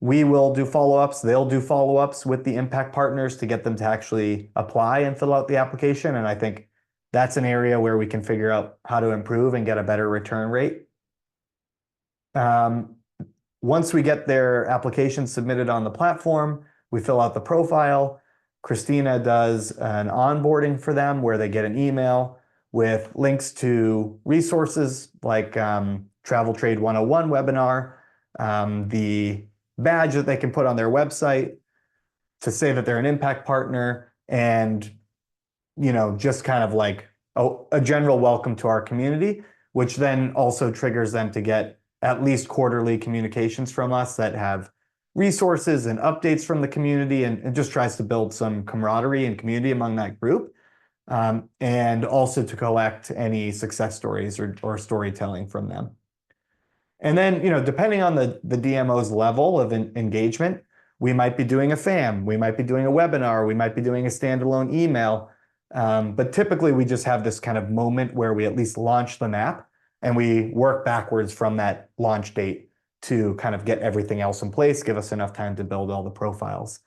We will do follow-ups. They'll do follow-ups with the impact partners to get them to actually apply and fill out the application. And I think that's an area where we can figure out how to improve and get a better return rate. Once we get their application submitted on the platform, we fill out the profile. Christina does an onboarding for them where they get an email with links to resources like Travel Trade 101 webinar, the badge that they can put on their website to say that they're an impact partner, and just kind of like a general welcome to our community, which then also triggers them to get at least quarterly communications from us that have resources and updates from the community, and just tries to build some camaraderie and community among that group, and also to collect any success stories or storytelling from them. And then, depending on the DMO's level of engagement, we might be doing a FAM, we might be doing a webinar, we might be doing a standalone email. But typically we just have this kind of moment where we at least launch the map, and we work backwards from that launch date to kind of get everything else in place, give us enough time to build all the profiles.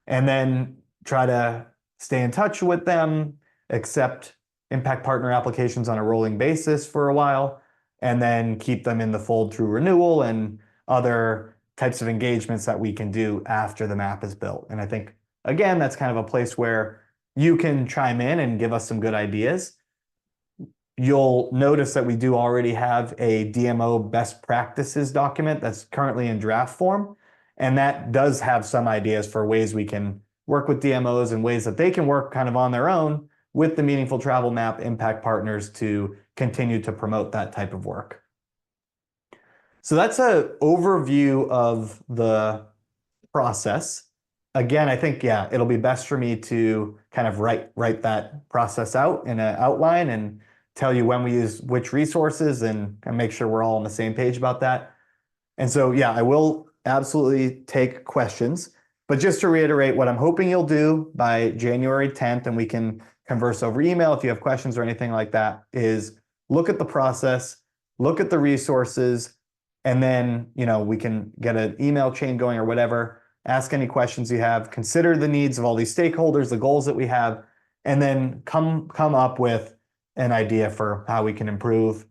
And then try to stay in touch with them, accept impact partner applications on a rolling basis for a while, and then keep them in the fold through renewal and other types of engagements that we can do after the map is built. And I think, again, that's kind of a place where you can chime in and give us some good ideas. You'll notice that we do already have a DMO best practices document that's currently in draft form. And that does have some ideas for ways we can work with DMOs and ways that they can work kind of on their own with the Meaningful Travel Map impact partners to continue to promote that type of work. So that's an overview of the process. Again, I think, it'll be best for me to kind of write that process out in an outline and tell you when we use which resources and make sure we're all on the same page about that. And so, I will absolutely take questions, but just to reiterate what I'm hoping you'll do by January 10th, and we can converse over email if you have questions or anything like that, is look at the process, look at the resources, and then, we can get an email chain going or whatever, ask any questions you have, consider the needs of all these stakeholders, the goals that we have, and then come up with an idea for how we can improve.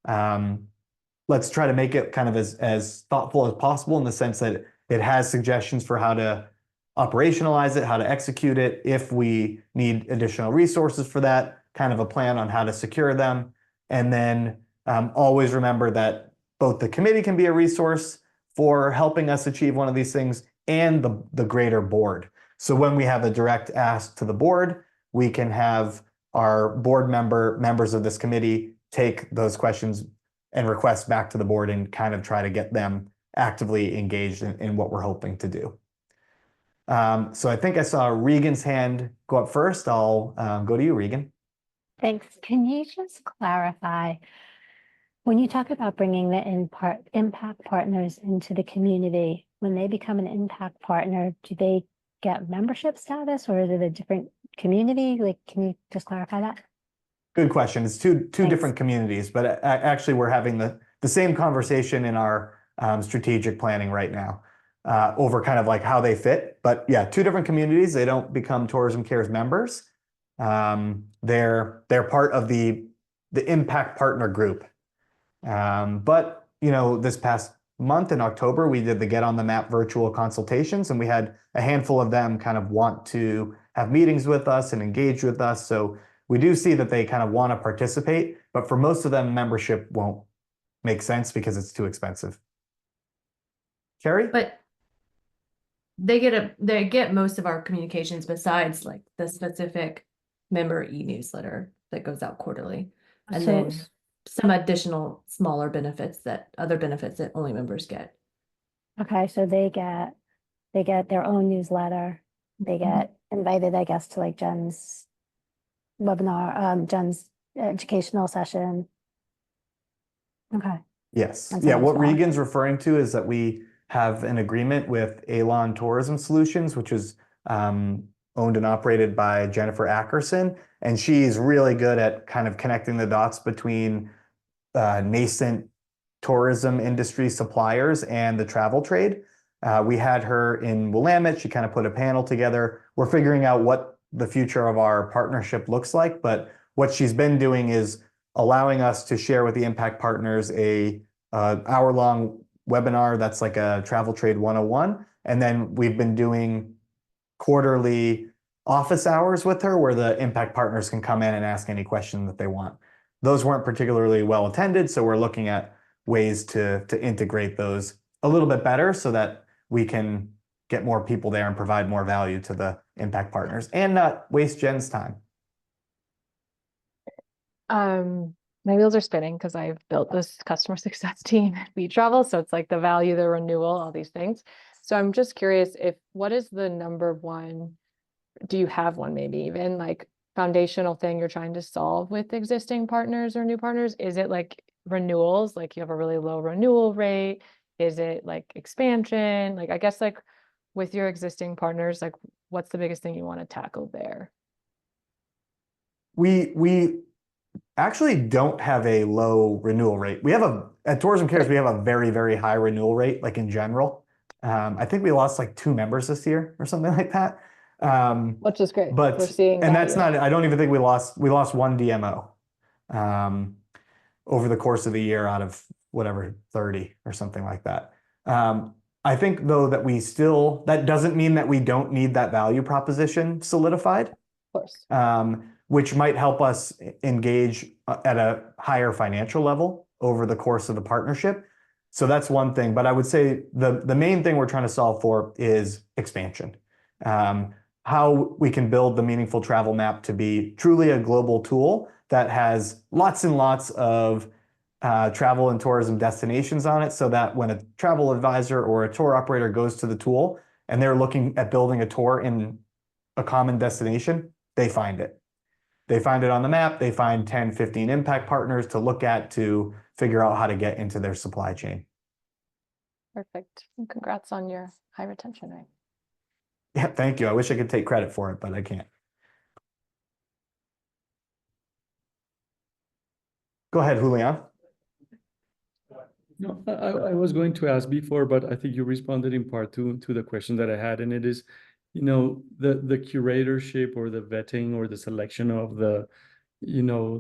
Let's try to make it kind of as thoughtful as possible in the sense that it has suggestions for how to operationalize it, how to execute it, if we need additional resources for that, kind of a plan on how to secure them. And then always remember that both the committee can be a resource for helping us achieve one of these things and the greater board. So when we have a direct ask to the board, we can have our board members of this committee take those questions and requests back to the board and kind of try to get them actively engaged in what we're hoping to do. So I think I saw Regan's hand go up first. I'll go to you, Regan. Thanks. Can you just clarify, when you talk about bringing the impact partners into the community, when they become an impact partner, do they get membership status or is it a different community? Like, can you just clarify that? Good question. It's two Thanks. different communities, but actually we're having the same conversation in our strategic planning right now over kind of like how they fit. But yeah, two different communities. They don't become Tourism Cares members. They're part of the impact partner group. But you know, this past month in October, we did the Get on the Map virtual consultations, and we had a handful of them kind of want to have meetings with us and engage with us. So we do see that they kind of want to participate, but for most of them, membership won't make sense because it's too expensive. Carrie? But they get most of our communications besides like the specific member e-newsletter that goes out quarterly. And So- then some additional smaller benefits that only members get. Okay, so they get their own newsletter. They get invited, I guess, to like Jen's webinar, Jen's educational session. Okay. Yes. That's Yeah, how what it's done. Regan's referring to is that we have an agreement with Alon Tourism Solutions, which is owned and operated by Jennifer Ackerson. And she's really good at kind of connecting the dots between nascent tourism industry suppliers and the travel trade. We had her in Willamette. She kind of put a panel together. We're figuring out what the future of our partnership looks like. But what she's been doing is allowing us to share with the impact partners a hour-long webinar that's like a Travel Trade 101. And then we've been doing quarterly office hours with her where the impact partners can come in and ask any question that they want. Those weren't particularly well attended, so we're looking at ways to integrate those a little bit better so that we can get more people there and provide more value to the impact partners and not waste Jen's time. My wheels are spinning because I've built this customer success team at Beach Travel. So it's like the value, the renewal, all these things. So I'm just curious what is the number one, do you have one maybe even like foundational thing you're trying to solve with existing partners or new partners? Is it like renewals? Like you have a really low renewal rate? Is it like expansion? Like, I guess like with your existing partners, like what's the biggest thing you want to tackle there? We actually don't have a low renewal rate. At Tourism Cares, we have a very, very high renewal rate, like in general. I think we lost like 2 members this year or something like that. Which is great. But We're seeing and that's value. not, I don't even think we lost 1 DMO over the course of the year out of whatever, 30 or something like that. I think though that doesn't mean that we don't need that value proposition solidified. Of course. Which might help us engage at a higher financial level over the course of the partnership. So that's one thing, but I would say the main thing we're trying to solve for is expansion. How we can build the Meaningful Travel Map to be truly a global tool that has lots and lots of travel and tourism destinations on it so that when a travel advisor or a tour operator goes to the tool and they're looking at building a tour in a common destination, they find it. They find it on the map, they find 10, 15 impact partners to look at to figure out how to get into their supply chain. Perfect. And congrats on your high retention rate. Yeah, thank you. I wish I could take credit for it, but I can't. Go ahead, Julian. No, I was going to ask before, but I think you responded in part to the question that I had, and it is, you know, the curatorship or the vetting or the selection of the, you know,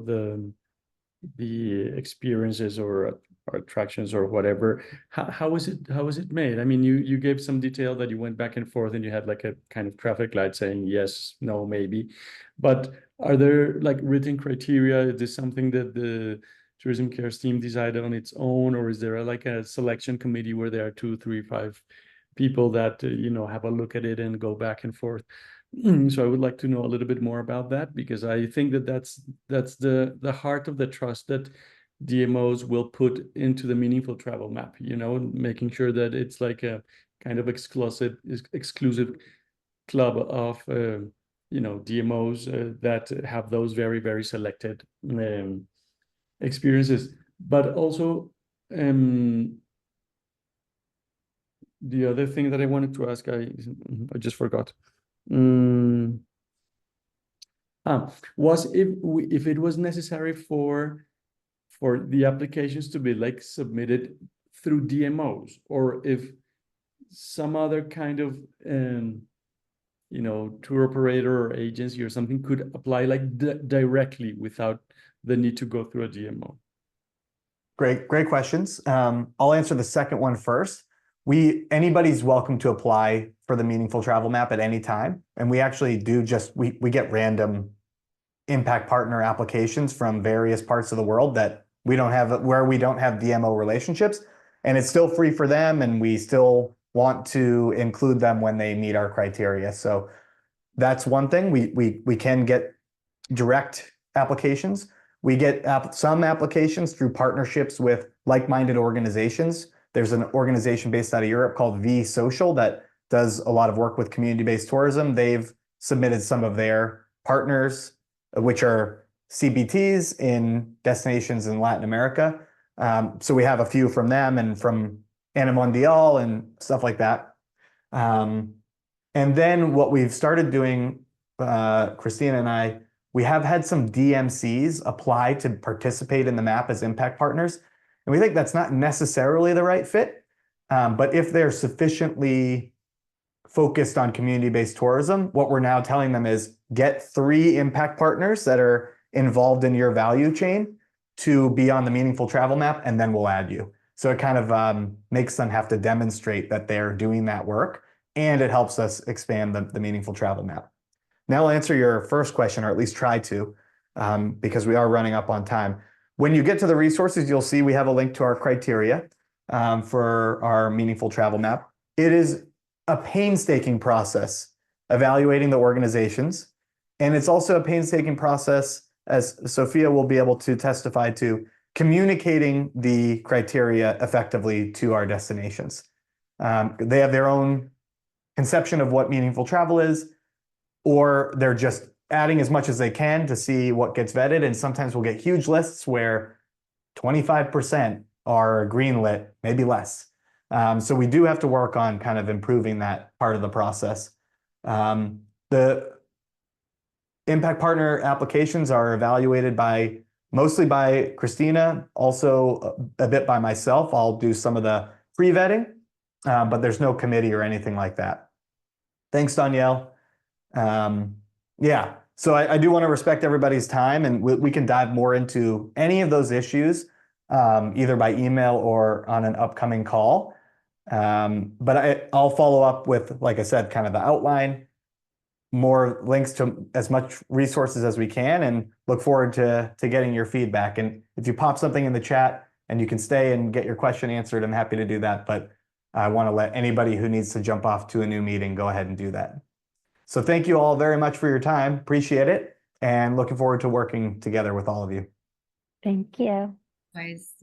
the experiences or attractions or whatever. How is it made? I mean, you gave some detail that you went back and forth and you had like a kind of traffic light saying yes, no, maybe. But are there like written criteria? Is this something that the Tourism Cares team decide on its own, or is there like a selection committee where there are 2, 3, 5 people that have a look at it and go back and forth? So I would like to know a little bit more about that, because I think that that's the heart of the trust that DMOs will put into the meaningful travel map, making sure that it's like a kind of exclusive club of DMOs that have those very, very selected experiences. But also the other thing that I wanted to ask, I just forgot. Was if it was necessary for the applications to be like submitted through DMOs, or if some other kind of tour operator or agency or something could apply like directly without the need to go through a DMO. Great questions. I'll answer the second one first. Anybody's welcome to apply for the Meaningful Travel Map at any time. And we actually do we get random impact partner applications from various parts of the world that where we don't have DMO relationships, and it's still free for them, and we still want to include them when they meet our criteria. So that's one thing. We can get direct applications. We get some applications through partnerships with like-minded organizations. There's an organization based out of Europe called V Social that does a lot of work with community-based tourism. They've submitted some of their partners, which are CBTs in destinations in Latin America. So we have a few from them and from Ana Mondial and stuff like that. And then what we've started doing, Christina and I, we have had some DMCs apply to participate in the map as impact partners. And we think that's not necessarily the right fit. But if they're sufficiently focused on community-based tourism, what we're now telling them is get 3 impact partners that are involved in your value chain to be on the Meaningful Travel Map, and then we'll add you. So it kind of makes them have to demonstrate that they're doing that work, and it helps us expand the Meaningful Travel Map. Now I'll answer your first question, or at least try to, because we are running up on time. When you get to the resources, you'll see we have a link to our criteria for our Meaningful Travel Map. It is a painstaking process evaluating the organizations, and it's also a painstaking process, as Sophia will be able to testify to, communicating the criteria effectively to our destinations. They have their own conception of what meaningful travel is, or they're just adding as much as they can to see what gets vetted. And sometimes we'll get huge lists where 25% are greenlit, maybe less. So we do have to work on kind of improving that part of the process. The impact partner applications are evaluated mostly by Christina, also a bit by myself. I'll do some of the pre-vetting, but there's no committee or anything like that. Thanks, Danielle. Yeah, so I do want to respect everybody's time, and we can dive more into any of those issues, either by email or on an upcoming call. But I'll follow up with, like I said, kind of the outline, more links to as much resources as we can, and look forward to getting your feedback. And if you pop something in the chat and you can stay and get your question answered, I'm happy to do that. But I want to let anybody who needs to jump off to a new meeting go ahead and do that. So thank you all very much for your time. Appreciate it. And looking forward to working together with all of you. Thank you. Guys.